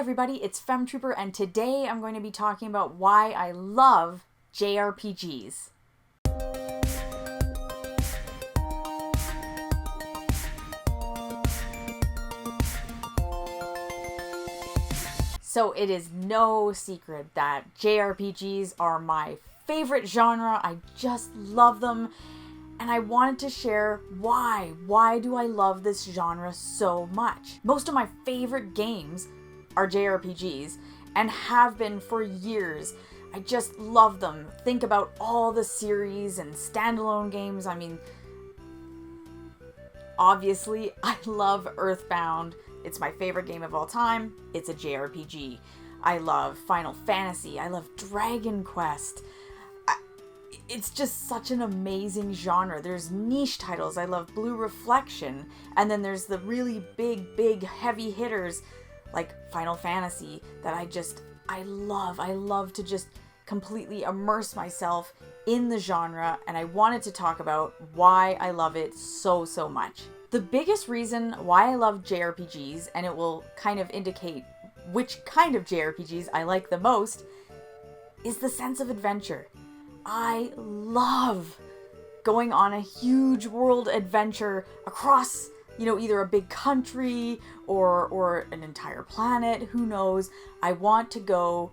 everybody, it's Femtrooper, and today I'm going to be talking about why I love JRPGs. So it is no secret that JRPGs are my favorite genre. I just love them, and I wanted to share why. Why do I love this genre so much? Most of my favorite games are JRPGs and have been for years. I just love them. Think about all the series and standalone games. I mean, obviously, I love Earthbound. It's my favorite game of all time. It's a JRPG. I love Final Fantasy. I love Dragon Quest. It's just such an amazing genre. There's niche titles. I love Blue Reflection. And then there's the really big, heavy hitters like Final Fantasy that I love. I love to just completely immerse myself in the genre, and I wanted to talk about why I love it so much. The biggest reason why I love JRPGs, and it will kind of indicate which kind of JRPGs I like the most, is the sense of adventure. I love going on a huge world adventure across, either a big country or an entire planet, who knows. I want to go,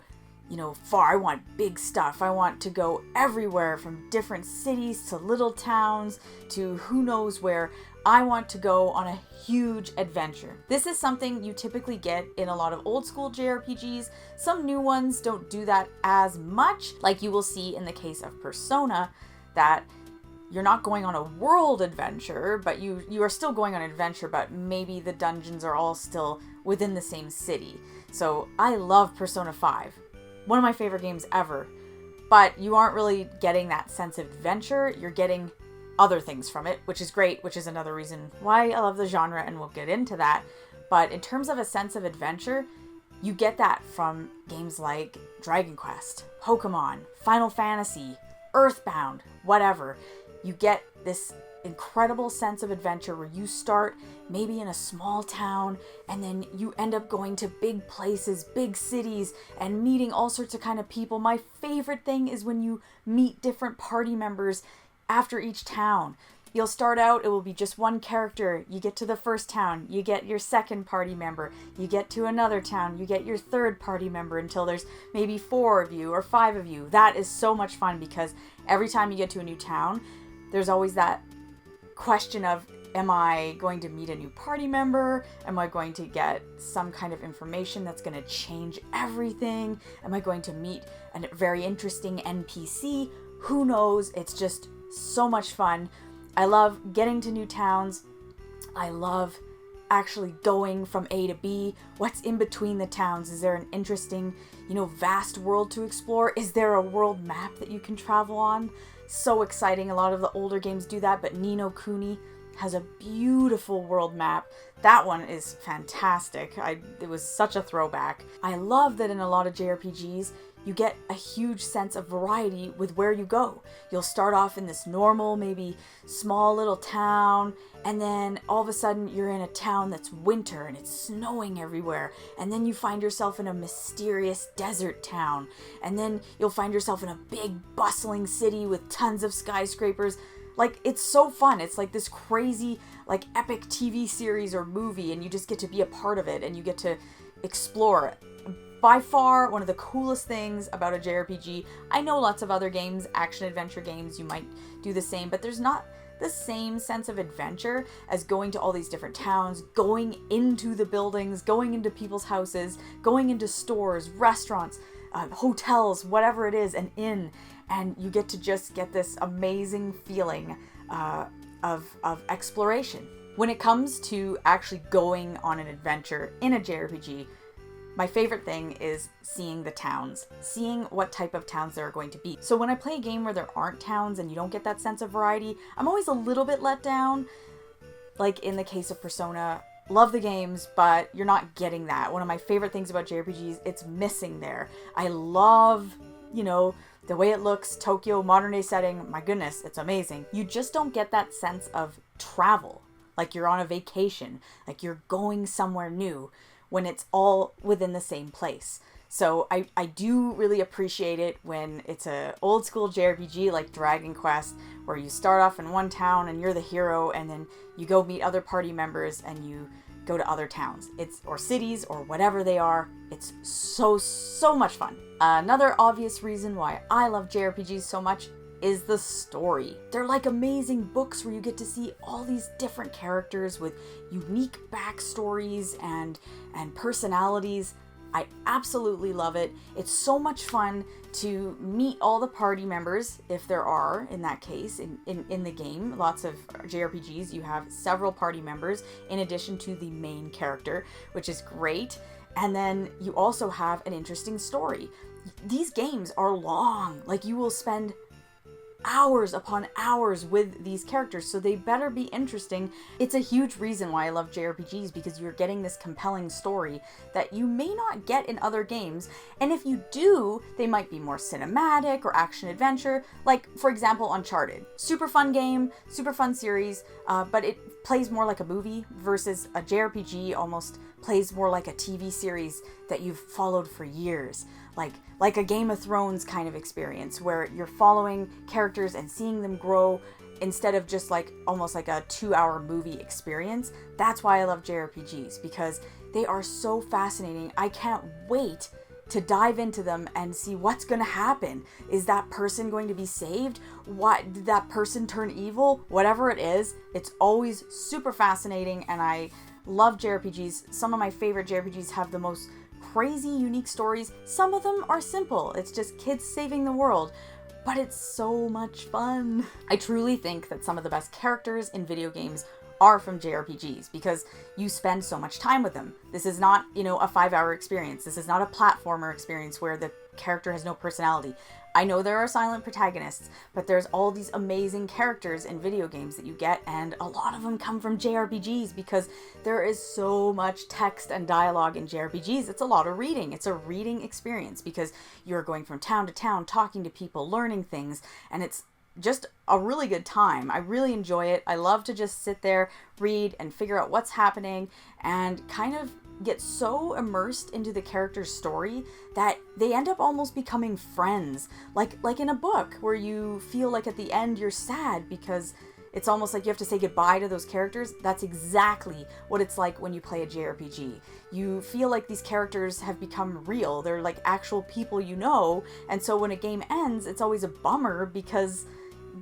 far. I want big stuff. I want to go everywhere, from different cities to little towns to who knows where. I want to go on a huge adventure. This is something you typically get in a lot of old school JRPGs. Some new ones don't do that as much, like you will see in the case of Persona, that you're not going on a world adventure, but you are still going on an adventure, but maybe the dungeons are all still within the same city. So I love Persona 5. One of my favorite games ever. But you aren't really getting that sense of adventure. You're getting other things from it, which is great, which is another reason why I love the genre, and we'll get into that. But in terms of a sense of adventure, you get that from games like Dragon Quest, Pokemon, Final Fantasy, Earthbound, whatever. You get this incredible sense of adventure where you start maybe in a small town and then you end up going to big places, big cities, and meeting all sorts of kind of people. My favorite thing is when you meet different party members after each town. You'll start out, it will be just one character. You get to the first town, you get your second party member. You get to another town, you get your third party member, until there's maybe 4 of you or 5 of you. That is so much fun, because every time you get to a new town, there's always that question of, am I going to meet a new party member? Am I going to get some kind of information that's going to change everything? Am I going to meet a very interesting NPC? Who knows? It's just so much fun. I love getting to new towns. I love actually going from A to B. What's in between the towns? Is there an interesting, vast world to explore? Is there a world map that you can travel on? So exciting. A lot of the older games do that, but Ni no Kuni has a beautiful world map. That one is fantastic. It was such a throwback. I love that in a lot of JRPGs, you get a huge sense of variety with where you go. You'll start off in this normal, maybe small little town, and then all of a sudden you're in a town that's winter and it's snowing everywhere. And then you find yourself in a mysterious desert town. And then you'll find yourself in a big bustling city with tons of skyscrapers. Like, it's so fun. It's like this crazy, epic TV series or movie, and you just get to be a part of it and you get to explore it. By far, one of the coolest things about a JRPG, I know lots of other games, action-adventure games, you might do the same, but there's not the same sense of adventure as going to all these different towns, going into the buildings, going into people's houses, going into stores, restaurants, hotels, whatever it is, an inn, and you get to just get this amazing feeling of exploration. When it comes to actually going on an adventure in a JRPG, my favorite thing is seeing the towns, seeing what type of towns there are going to be. So when I play a game where there aren't towns and you don't get that sense of variety, I'm always a little bit let down. Like in the case of Persona, love the games, but you're not getting that. One of my favorite things about JRPGs, it's missing there. I love, the way it looks, Tokyo, modern day setting, my goodness, it's amazing. You just don't get that sense of travel, like you're on a vacation, like you're going somewhere new. when it's all within the same place. So I do really appreciate it when it's a old school JRPG like Dragon Quest, where you start off in one town and you're the hero, and then you go meet other party members and you go to other towns, or cities, or whatever they are. It's so much fun. Another obvious reason why I love JRPGs so much is the story. They're like amazing books where you get to see all these different characters with unique backstories and personalities. I absolutely love it. It's so much fun to meet all the party members, if there are, in that case, in the game. Lots of JRPGs, you have several party members in addition to the main character, which is great. And then you also have an interesting story. These games are long. Like, you will spend hours upon hours with these characters, so they better be interesting. It's a huge reason why I love JRPGs, because you're getting this compelling story that you may not get in other games, and if you do, they might be more cinematic or action adventure. Like, for example, Uncharted. Super fun game, super fun series, but it plays more like a movie, versus a JRPG almost plays more like a TV series that you've followed for years. Like a Game of Thrones kind of experience, where you're following characters and seeing them grow instead of just like almost like a 2-hour movie experience. That's why I love JRPGs, because they are so fascinating. I can't wait to dive into them and see what's going to happen. Is that person going to be saved? What, did that person turn evil? Whatever it is, it's always super fascinating, and I love JRPGs. Some of my favorite JRPGs have the most crazy, unique stories. Some of them are simple. It's just kids saving the world, but it's so much fun. I truly think that some of the best characters in video games are from JRPGs, because you spend so much time with them. This is not, a 5-hour experience. This is not a platformer experience where the character has no personality. I know there are silent protagonists, but there's all these amazing characters in video games that you get, and a lot of them come from JRPGs, because there is so much text and dialogue in JRPGs. It's a lot of reading. It's a reading experience, because you're going from town to town, talking to people, learning things, and it's just a really good time. I really enjoy it. I love to just sit there, read, and figure out what's happening, and kind of get so immersed into the character's story that they end up almost becoming friends. Like in a book, where you feel like at the end you're sad because it's almost like you have to say goodbye to those characters. That's exactly what it's like when you play a JRPG. You feel like these characters have become real. They're like actual people you know, and so when a game ends, it's always a bummer, because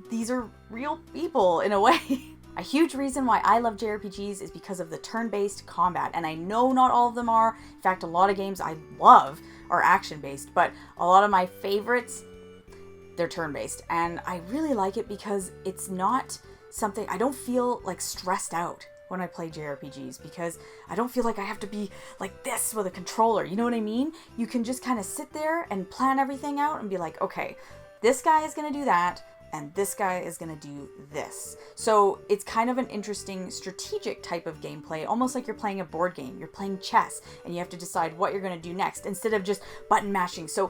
these are real people in a way. A huge reason why I love JRPGs is because of the turn-based combat, and I know not all of them are. In fact, a lot of games I love are action-based, but a lot of my favorites, they're turn-based, and I really like it because it's not something, I don't feel like stressed out when I play JRPGs, because I don't feel like I have to be like this with a controller, you know what I mean? You can just kind of sit there and plan everything out and be like, okay, this guy is going to do that, and this guy is going to do this. So it's kind of an interesting strategic type of gameplay, almost like you're playing a board game. You're playing chess, and you have to decide what you're going to do next, instead of just button mashing. So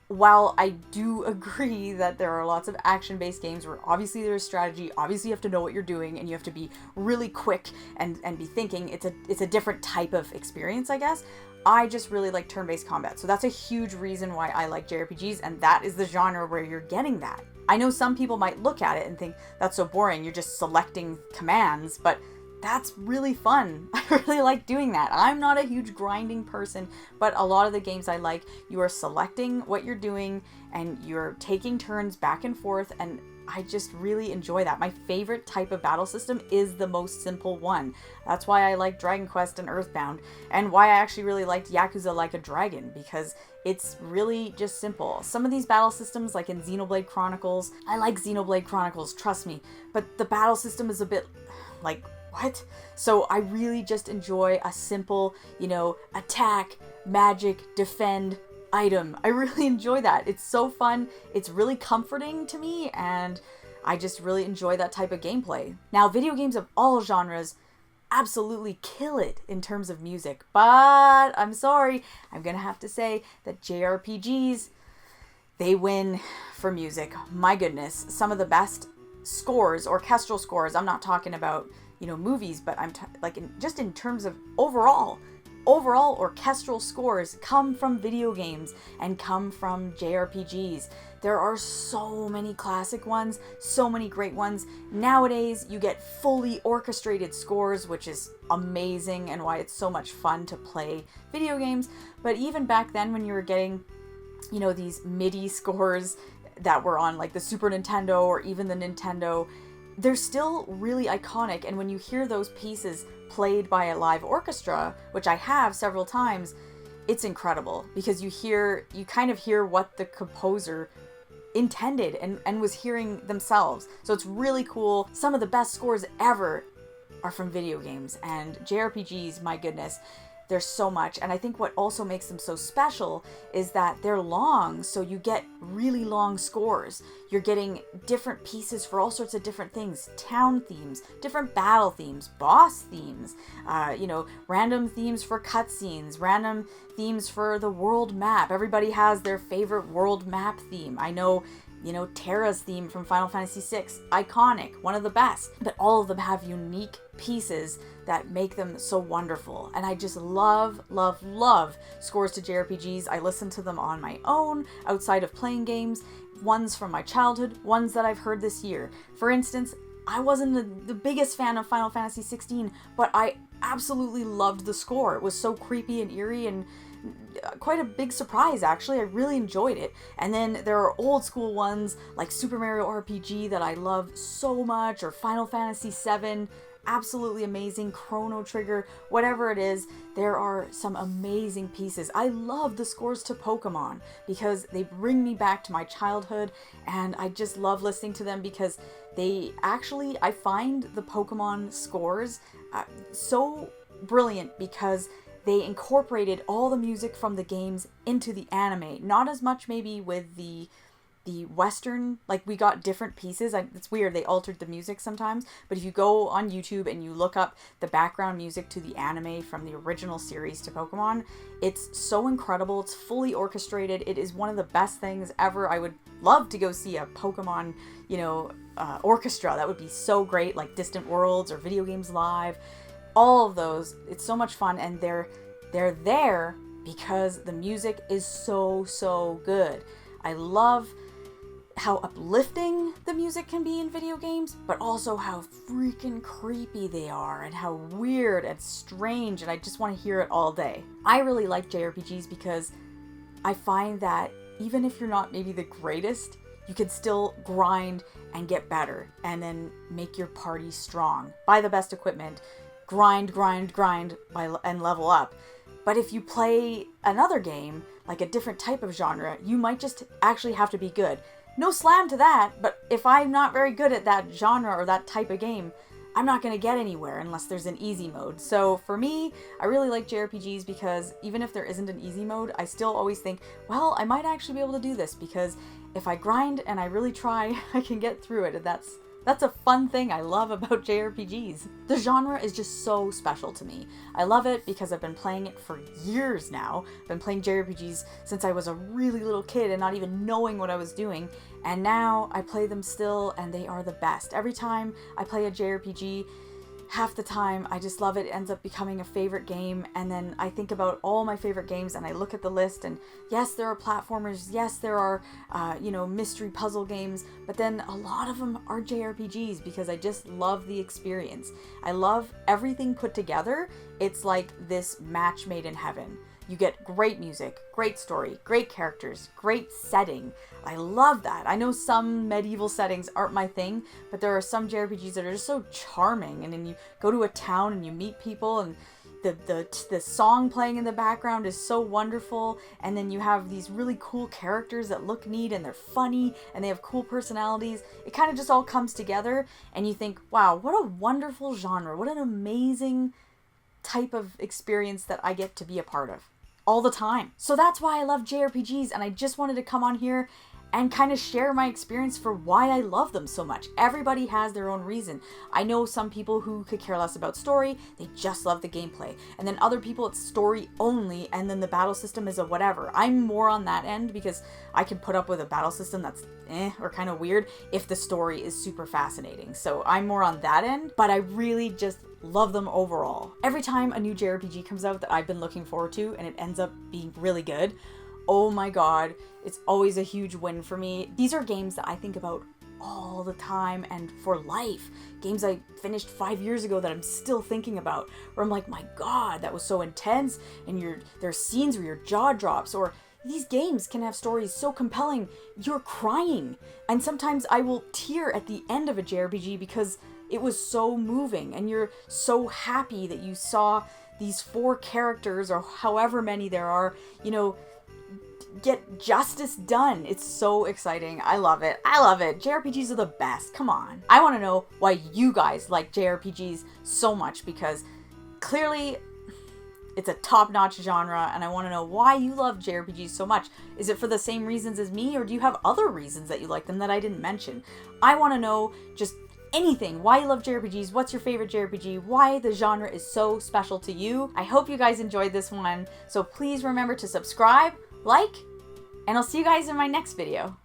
while I do agree that there are lots of action-based games where obviously there's strategy, obviously you have to know what you're doing, and you have to be really quick and be thinking, it's a different type of experience, I guess. I just really like turn-based combat. So that's a huge reason why I like JRPGs, and that is the genre where you're getting that. I know some people might look at it and think, that's so boring, you're just selecting commands, but that's really fun. I really like doing that. I'm not a huge grinding person, but a lot of the games I like, you are selecting what you're doing, and you're taking turns back and forth, and I just really enjoy that. My favorite type of battle system is the most simple one. That's why I like Dragon Quest and Earthbound, and why I actually really liked Yakuza Like a Dragon, because it's really just simple. Some of these battle systems, like in Xenoblade Chronicles, I like Xenoblade Chronicles, trust me, but the battle system is a bit like, what? So I really just enjoy a simple, attack, magic, defend, item. I really enjoy that. It's so fun. It's really comforting to me, and I just really enjoy that type of gameplay. Now, video games of all genres absolutely kill it in terms of music, but I'm sorry, I'm gonna have to say that JRPGs, they win for music. My goodness, some of the best scores, orchestral scores, I'm not talking about, movies, but I'm just in terms of overall, overall orchestral scores come from video games and come from JRPGs. There are so many classic ones, so many great ones. Nowadays, you get fully orchestrated scores, which is amazing and why it's so much fun to play video games. But even back then when you were getting, you know, these MIDI scores that were on like the Super Nintendo or even the Nintendo, they're still really iconic. And when you hear those pieces played by a live orchestra, which I have several times, it's incredible because you kind of hear what the composer intended and was hearing themselves. So it's really cool. Some of the best scores ever are from video games, and JRPGs, my goodness, there's so much. And I think what also makes them so special is that they're long, so you get really long scores. You're getting different pieces for all sorts of different things. Town themes, different battle themes, boss themes, random themes for cutscenes, random themes for the world map. Everybody has their favorite world map theme. I know, Terra's theme from Final Fantasy VI, iconic, one of the best. But all of them have unique pieces that make them so wonderful. And I just love, love, love scores to JRPGs. I listen to them on my own, outside of playing games, ones from my childhood, ones that I've heard this year. For instance, I wasn't the biggest fan of Final Fantasy 16, but I absolutely loved the score. It was so creepy and eerie and quite a big surprise, actually. I really enjoyed it. And then there are old school ones like Super Mario RPG that I love so much, or Final Fantasy VII, absolutely amazing, Chrono Trigger, whatever it is, there are some amazing pieces. I love the scores to Pokemon because they bring me back to my childhood, and I just love listening to them because I find the Pokemon scores so brilliant because they incorporated all the music from the games into the anime. Not as much maybe with the Western, like we got different pieces. It's weird, they altered the music sometimes, but if you go on YouTube and you look up the background music to the anime from the original series to Pokemon, it's so incredible. It's fully orchestrated. It is one of the best things ever. I would love to go see a Pokemon, orchestra. That would be so great, like Distant Worlds or Video Games Live. All of those, it's so much fun, and they're there because the music is so good. I love how uplifting the music can be in video games, but also how freaking creepy they are and how weird and strange, and I just want to hear it all day. I really like JRPGs because I find that even if you're not maybe the greatest, you can still grind and get better and then make your party strong. Buy the best equipment, grind and level up. But if you play another game, like a different type of genre, you might just actually have to be good. No slam to that, but if I'm not very good at that genre or that type of game, I'm not going to get anywhere unless there's an easy mode. So for me, I really like JRPGs because even if there isn't an easy mode, I still always think, well, I might actually be able to do this because if I grind and I really try, I can get through it, and that's a fun thing I love about JRPGs. The genre is just so special to me. I love it because I've been playing it for years now. I've been playing JRPGs since I was a really little kid and not even knowing what I was doing. And now I play them still, and they are the best. Every time I play a JRPG, half the time I just love it. It ends up becoming a favorite game, and then I think about all my favorite games and I look at the list, and yes, there are platformers, yes, there are mystery puzzle games, but then a lot of them are JRPGs because I just love the experience. I love everything put together. It's like this match made in heaven. You get great music, great story, great characters, great setting. I love that. I know some medieval settings aren't my thing, but there are some JRPGs that are just so charming. And then you go to a town and you meet people, and the song playing in the background is so wonderful. And then you have these really cool characters that look neat and they're funny and they have cool personalities. It kind of just all comes together, and you think, wow, what a wonderful genre. What an amazing type of experience that I get to be a part of all the time. So that's why I love JRPGs, and I just wanted to come on here and kind of share my experience for why I love them so much. Everybody has their own reason. I know some people who could care less about story, they just love the gameplay. And then other people, it's story only, and then the battle system is a whatever. I'm more on that end because I can put up with a battle system that's or kind of weird if the story is super fascinating. So I'm more on that end, but I really just love them overall. Every time a new JRPG comes out that I've been looking forward to and it ends up being really good, oh my god, it's always a huge win for me. These are games that I think about all the time and for life. Games I finished 5 years ago that I'm still thinking about, where I'm like, my god, that was so intense, and there's scenes where your jaw drops, or these games can have stories so compelling you're crying. And sometimes I will tear at the end of a JRPG because it was so moving and you're so happy that you saw these 4 characters, or however many there are, you know, get justice done. It's so exciting. I love it. I love it. JRPGs are the best. Come on. I want to know why you guys like JRPGs so much, because clearly it's a top-notch genre, and I want to know why you love JRPGs so much. Is it for the same reasons as me, or do you have other reasons that you like them that I didn't mention? I want to know just anything. Why you love JRPGs, what's your favorite JRPG, why the genre is so special to you. I hope you guys enjoyed this one, so please remember to subscribe, like, and I'll see you guys in my next video.